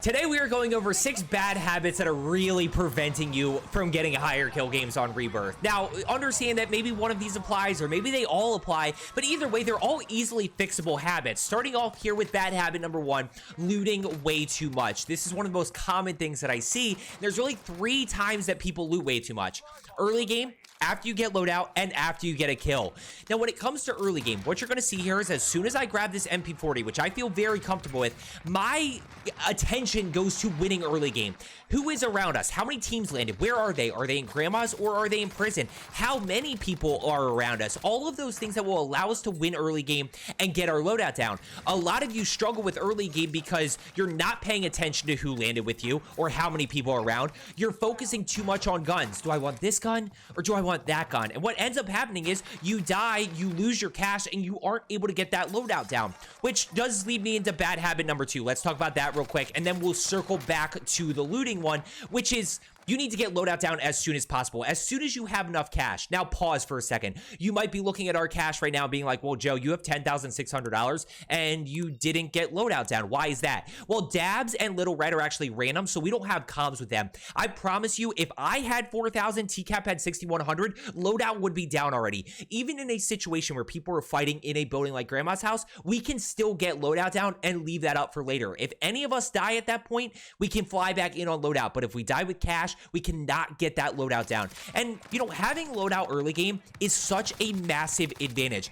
Today we are going over 6 bad habits that are really preventing you from getting higher kill games on Rebirth. Now, understand that maybe one of these applies or maybe they all apply, but either way, they're all easily fixable habits. Starting off here with bad habit number 1, looting way too much. This is one of the most common things that I see. There's really 3 times that people loot way too much. Early game, after you get loadout, and after you get a kill. Now, when it comes to early game, what you're going to see here is as soon as I grab this MP40, which I feel very comfortable with, my attention goes to winning early game. Who is around us? How many teams landed? Where are they? Are they in grandma's or are they in prison? How many people are around us? All of those things that will allow us to win early game and get our loadout down. A lot of you struggle with early game because you're not paying attention to who landed with you or how many people are around. You're focusing too much on guns. Do I want this gun or do I want that gun? And what ends up happening is you die, you lose your cash, and you aren't able to get that loadout down, which does lead me into bad habit number 2. Let's talk about that real quick, and then we'll circle back to the looting one, which is you need to get loadout down as soon as possible, as soon as you have enough cash. Now, pause for a second. You might be looking at our cash right now being like, well, Joe, you have $10,600 and you didn't get loadout down. Why is that? Well, Dabs and Little Red are actually random, so we don't have comms with them. I promise you, if I had 4,000, TCAP had 6,100, loadout would be down already. Even in a situation where people are fighting in a building like Grandma's house, we can still get loadout down and leave that up for later. If any of us die at that point, we can fly back in on loadout. But if we die with cash, we cannot get that loadout down. And, you know, having loadout early game is such a massive advantage.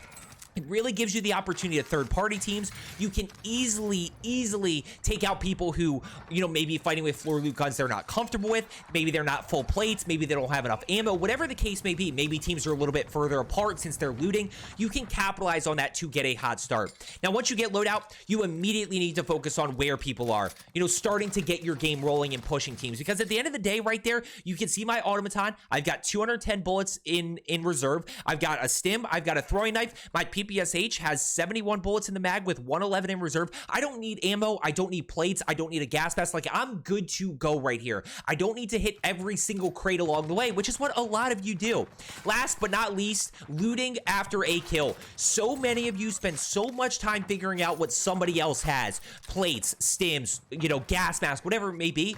It really gives you the opportunity to third-party teams. You can easily take out people who, you know, maybe fighting with floor loot guns they're not comfortable with. Maybe they're not full plates. Maybe they don't have enough ammo. Whatever the case may be, maybe teams are a little bit further apart since they're looting. You can capitalize on that to get a hot start. Now, once you get loadout, you immediately need to focus on where people are. You know, starting to get your game rolling and pushing teams. Because at the end of the day, right there, you can see my automaton. I've got 210 bullets in reserve. I've got a stim. I've got a throwing knife. My PPSH has 71 bullets in the mag with 111 in reserve. I don't need ammo. I don't need plates. I don't need a gas mask. Like, I'm good to go right here. I don't need to hit every single crate along the way, which is what a lot of you do. Last but not least, looting after a kill. So many of you spend so much time figuring out what somebody else has. Plates, stims, you know, gas masks, whatever it may be.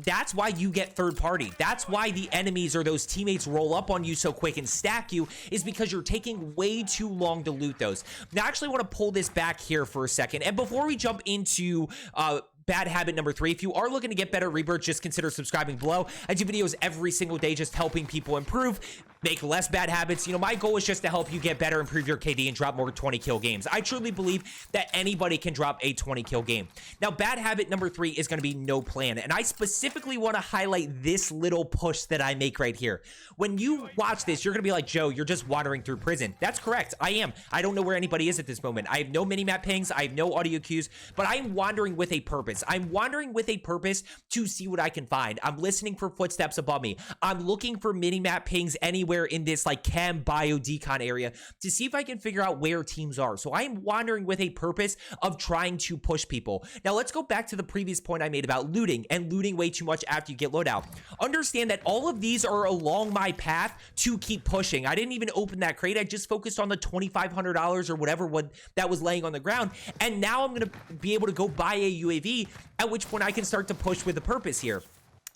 That's why you get third party. That's why the enemies or those teammates roll up on you so quick and stack you, is because you're taking way too long to loot those. Now, I actually want to pull this back here for a second. And before we jump into bad habit number 3, if you are looking to get better Rebirth, just consider subscribing below. I do videos every single day just helping people improve, make less bad habits. You know, my goal is just to help you get better, improve your KD, and drop more 20 kill games. I truly believe that anybody can drop a 20 kill game. Now, bad habit number 3 is going to be no plan. And I specifically want to highlight this little push that I make right here. When you watch this, you're going to be like, Joe, you're just wandering through prison. That's correct. I am. I don't know where anybody is at this moment. I have no minimap pings. I have no audio cues, but I'm wandering with a purpose. I'm wandering with a purpose to see what I can find. I'm listening for footsteps above me. I'm looking for minimap pings anywhere in this like chem bio decon area to see if I can figure out where teams are. So I am wandering with a purpose of trying to push people. Now let's go back to the previous point I made about looting and looting way too much after you get loadout. Understand that all of these are along my path to keep pushing. I didn't even open that crate. I just focused on the $2,500 or whatever that was laying on the ground. And now I'm going to be able to go buy a UAV, at which point I can start to push with a purpose here.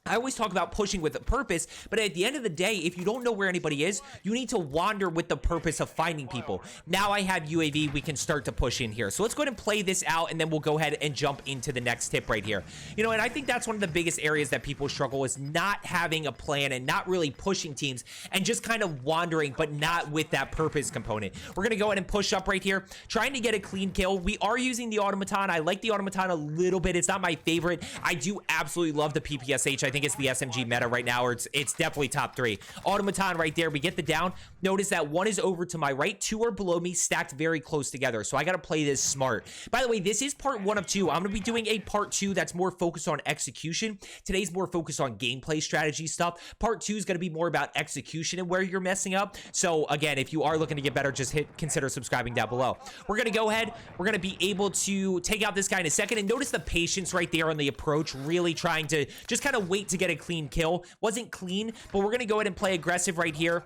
I always talk about pushing with a purpose, but at the end of the day, if you don't know where anybody is, you need to wander with the purpose of finding people. Now I have UAV, we can start to push in here. So let's go ahead and play this out, and then we'll go ahead and jump into the next tip right here. You know, and I think that's one of the biggest areas that people struggle is not having a plan and not really pushing teams and just kind of wandering, but not with that purpose component. We're going to go ahead and push up right here, trying to get a clean kill. We are using the automaton. I like the automaton a little bit. It's not my favorite. I do absolutely love the PPSH. I think it's the SMG meta right now, or it's definitely top 3. Automaton right there. We get the down. Notice that 1 is over to my right, 2 are below me, stacked very close together. So I got to play this smart. By the way, this is part 1 of 2. I'm going to be doing a part 2 that's more focused on execution. Today's more focused on gameplay strategy stuff. Part 2 is going to be more about execution and where you're messing up. So again, if you are looking to get better, just consider subscribing down below. We're going to go ahead. We're going to be able to take out this guy in a second, and notice the patience right there on the approach, really trying to just kind of wait to get a clean kill. Wasn't clean, but we're going to go ahead and play aggressive right here.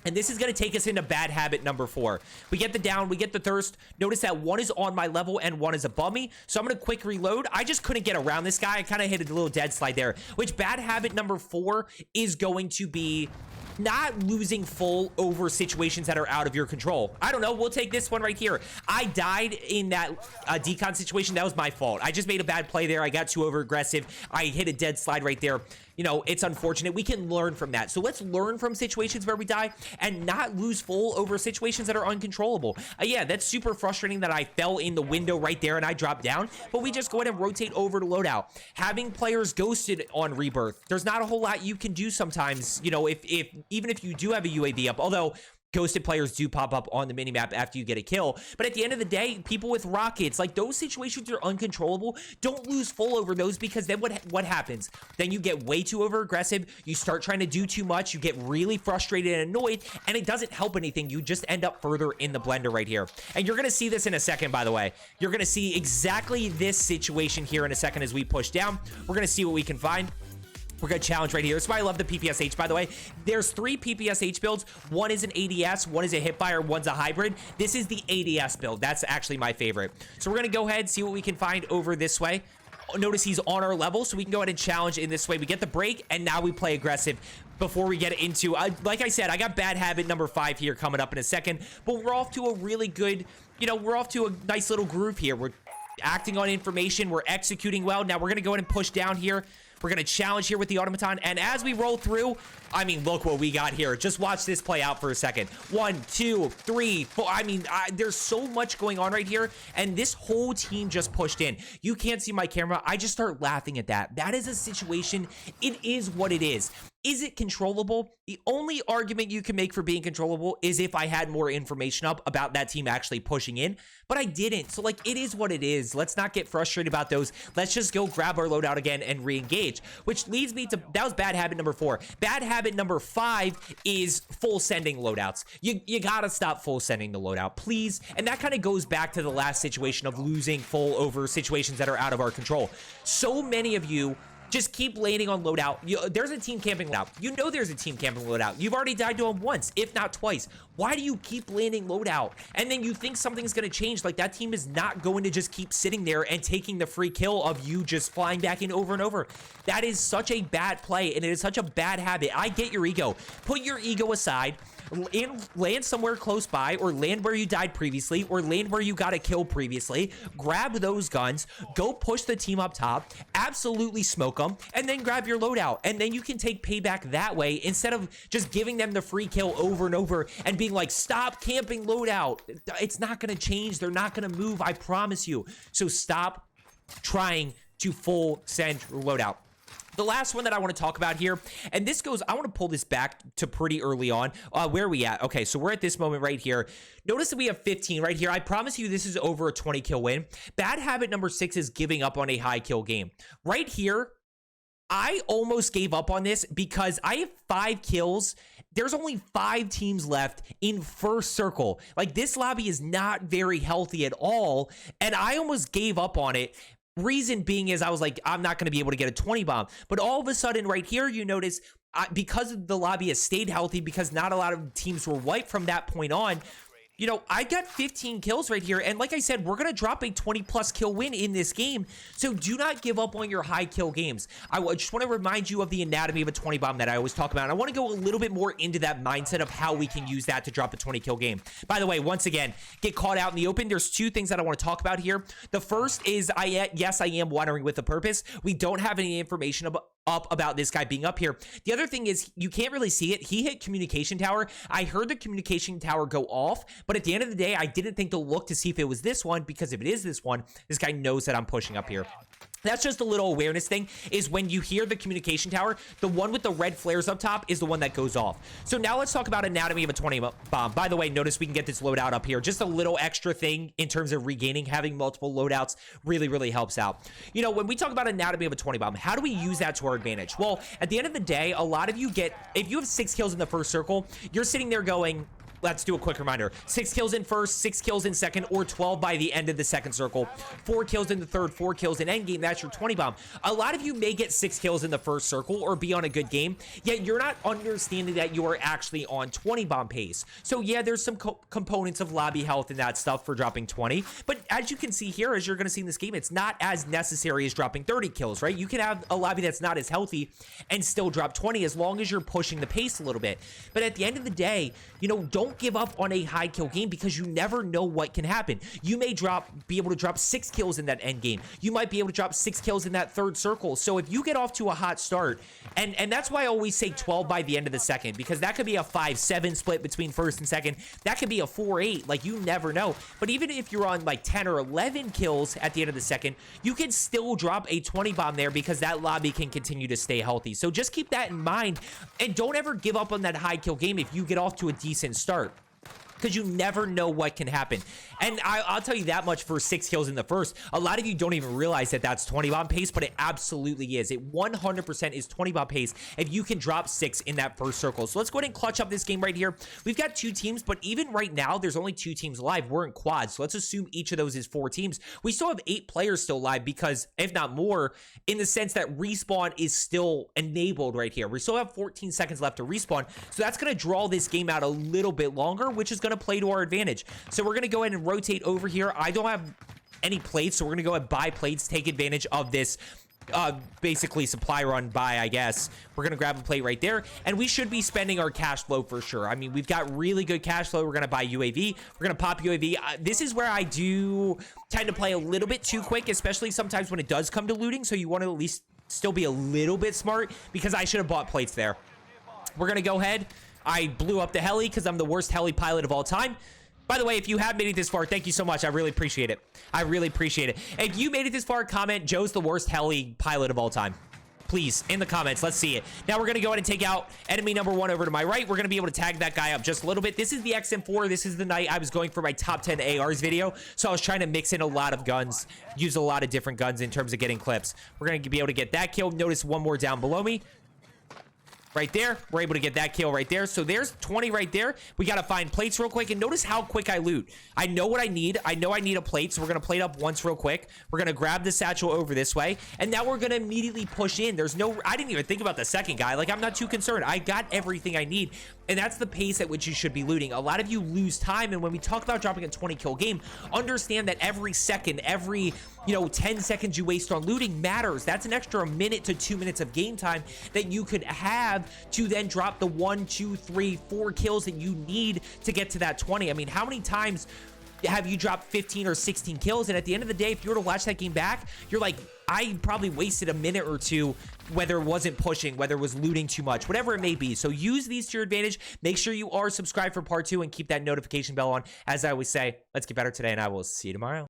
And this is going to take us into bad habit number 4. We get the down, we get the thirst. Notice that one is on my level and one is above me. So I'm going to quick reload. I just couldn't get around this guy. I kind of hit a little dead slide there, which bad habit number 4 is going to be not losing full over situations that are out of your control. I don't know. We'll take this one right here. I died in that decon situation. That was my fault. I just made a bad play there. I got too over aggressive. I hit a dead slide right there. You know, it's unfortunate. We can learn from that. So let's learn from situations where we die and not lose full over situations that are uncontrollable. Yeah, that's super frustrating that I fell in the window right there and I dropped down, but we just go ahead and rotate over to loadout. Having players ghosted on Rebirth, there's not a whole lot you can do sometimes, you know, even if you do have a UAV up, although ghosted players do pop up on the minimap after you get a kill. But at the end of the day, people with rockets, like those situations are uncontrollable. Don't lose full over those, because then what happens? Then you get way too over aggressive. You start trying to do too much. You get really frustrated and annoyed, and it doesn't help anything. You just end up further in the blender right here. And you're going to see this in a second, by the way. You're going to see exactly this situation here in a second as we push down. We're going to see what we can find. We're going to challenge right here. That's why I love the PPSH, by the way. There's 3 PPSH builds. One is an ADS, one is a hipfire, one's a hybrid. This is the ADS build. That's actually my favorite. So we're going to go ahead and see what we can find over this way. Notice he's on our level, so we can go ahead and challenge in this way. We get the break, and now we play aggressive before we get into, like I said, I got bad habit number 5 here coming up in a second, but we're off to a really good, you know, we're off to a nice little groove here. We're acting on information. We're executing well. Now we're going to go ahead and push down here. We're going to challenge here with the automaton. And as we roll through, I mean, look what we got here. Just watch this play out for a second. 1, 2, 3, 4. I mean, there's so much going on right here. And this whole team just pushed in. You can't see my camera. I just start laughing at that. That is a situation. It is what it is. Is it controllable? The only argument you can make for being controllable is if I had more information up about that team actually pushing in, but I didn't. So like, it is what it is. Let's not get frustrated about those. Let's just go grab our loadout again and re-engage, which leads me to, that was bad habit number 4. Bad habit number 5 is full sending loadouts. You gotta stop full sending the loadout, please. And that kind of goes back to the last situation of losing full over situations that are out of our control. So many of you just keep landing on loadout. There's a team camping loadout. You know there's a team camping loadout. You've already died to him once, if not twice. Why do you keep landing loadout? And then you think something's going to change. Like, that team is not going to just keep sitting there and taking the free kill of you just flying back in over and over. That is such a bad play, and it is such a bad habit. I get your ego. Put your ego aside. Land somewhere close by, or land where you died previously, or land where you got a kill previously. Grab those guns, go push the team up top, absolutely smoke them, and then grab your loadout. And then you can take payback that way, instead of just giving them the free kill over and over and being like, stop camping loadout. It's not going to change. They're not going to move, I promise you. So stop trying to full send loadout. The last one that I want to talk about here, and this goes, I want to pull this back to pretty early on. Where are we at? Okay, so we're at this moment right here. Notice that we have 15 right here. I promise you this is over a 20 kill win. Bad habit number 6 is giving up on a high kill game. Right here, I almost gave up on this because I have 5 kills. There's only 5 teams left in first circle. Like, this lobby is not very healthy at all, and I almost gave up on it. Reason being is I was like, I'm not going to be able to get a 20 bomb. But all of a sudden right here, you notice because the lobby has stayed healthy, because not a lot of teams were wiped from that point on, you know, I got 15 kills right here. And like I said, we're going to drop a 20+ kill win in this game. So do not give up on your high kill games. I just want to remind you of the anatomy of a 20 bomb that I always talk about. And I want to go a little bit more into that mindset of how we can use that to drop a 20 kill game. By the way, once again, get caught out in the open. There's 2 things that I want to talk about here. The first is, yes, I am watering with a purpose. We don't have any information about this guy being up here. The other thing is, you can't really see it. He hit communication tower. I heard the communication tower go off, but at the end of the day, I didn't think to look to see if it was this one, because if it is this one, this guy knows that I'm pushing up here. That's just a little awareness thing, is when you hear the communication tower, the one with the red flares up top is the one that goes off. So now let's talk about anatomy of a 20 bomb. By the way, notice we can get this loadout up here. Just a little extra thing in terms of regaining. Having multiple loadouts really, really helps out. You know, when we talk about anatomy of a 20 bomb, how do we use that to our advantage? Well, at the end of the day, a lot of you get, if you have 6 kills in the first circle, you're sitting there going, let's do a quick reminder. 6 kills in first, 6 kills in second, or 12 by the end of the second circle. 4 kills in the third, 4 kills in endgame. That's your 20 bomb. A lot of you may get 6 kills in the first circle or be on a good game, yet you're not understanding that you are actually on 20 bomb pace. So yeah, there's some components of lobby health and that stuff for dropping 20, but as you can see here, as you're going to see in this game, it's not as necessary as dropping 30 kills, right? You can have a lobby that's not as healthy and still drop 20 as long as you're pushing the pace a little bit. But at the end of the day, you know, don't give up on a high kill game because you never know what can happen. You may be able to drop 6 kills in that end game. You might be able to drop 6 kills in that third circle. So if you get off to a hot start, and that's why I always say 12 by the end of the second, because that could be a 5-7 split between first and second. That could be a 4-8, like you never know. But even if you're on like 10 or 11 kills at the end of the second, you can still drop a 20 bomb there because that lobby can continue to stay healthy. So just keep that in mind, and don't ever give up on that high kill game if you get off to a decent start, because you never know what can happen. And I'll tell you that much for 6 kills in the first. A lot of you don't even realize that that's 20 bomb pace, but it absolutely is. It 100% is 20 bomb pace if you can drop 6 in that first circle. So let's go ahead and clutch up this game right here. We've got 2 teams, but even right now, there's only 2 teams live. We're in quads, so let's assume each of those is 4 teams. We still have 8 players still live because, if not more, in the sense that respawn is still enabled right here. We still have 14 seconds left to respawn, so that's going to draw this game out a little bit longer, which is going to play to our advantage. So we're going to go ahead and rotate over here. I don't have any plates, so we're going to go ahead and buy plates, take advantage of this basically supply run buy, I guess. We're gonna grab a plate right there, and we should be spending our cash flow for sure. I mean, we've got really good cash flow. We're gonna buy UAV. We're gonna pop UAV. This is where I do tend to play a little bit too quick, especially sometimes when it does come to looting, so you want to at least still be a little bit smart, because I should have bought plates there. We're gonna go ahead. I blew up the heli because I'm the worst heli pilot of all time. By the way, if you have made it this far, thank you so much. I really appreciate it. I really appreciate it. If you made it this far, comment, Joe's the worst heli pilot of all time. Please, in the comments, let's see it. Now we're going to go ahead and take out enemy number 1 over to my right. We're going to be able to tag that guy up just a little bit. This is the XM4. This is the night I was going for my top 10 ARs video. So I was trying to mix in a lot of guns, use a lot of different guns in terms of getting clips. We're going to be able to get that kill. Notice one more down below me. Right there, we're able to get that kill right there. So there's 20 right there. We got to find plates real quick, and notice how quick I loot. I know what I need. I know I need a plate, so we're going to plate up once real quick. We're going to grab the satchel over this way, and now we're going to immediately push in. There's no, I didn't even think about the second guy. Like, I'm not too concerned. I got everything I need, and that's the pace at which you should be looting. A lot of you lose time, and when we talk about dropping a 20 kill game, understand that every second, every 10 seconds you waste on looting matters. That's an extra minute to 2 minutes of game time that you could have to then drop the 1, 2, 3, 4 kills that you need to get to that 20. I mean, how many times have you dropped 15 or 16 kills? And at the end of the day, if you were to watch that game back, you're like, I probably wasted a minute or two, whether it wasn't pushing, whether it was looting too much, whatever it may be. So use these to your advantage. Make sure you are subscribed for part 2 and keep that notification bell on. As I always say, let's get better today, and I will see you tomorrow.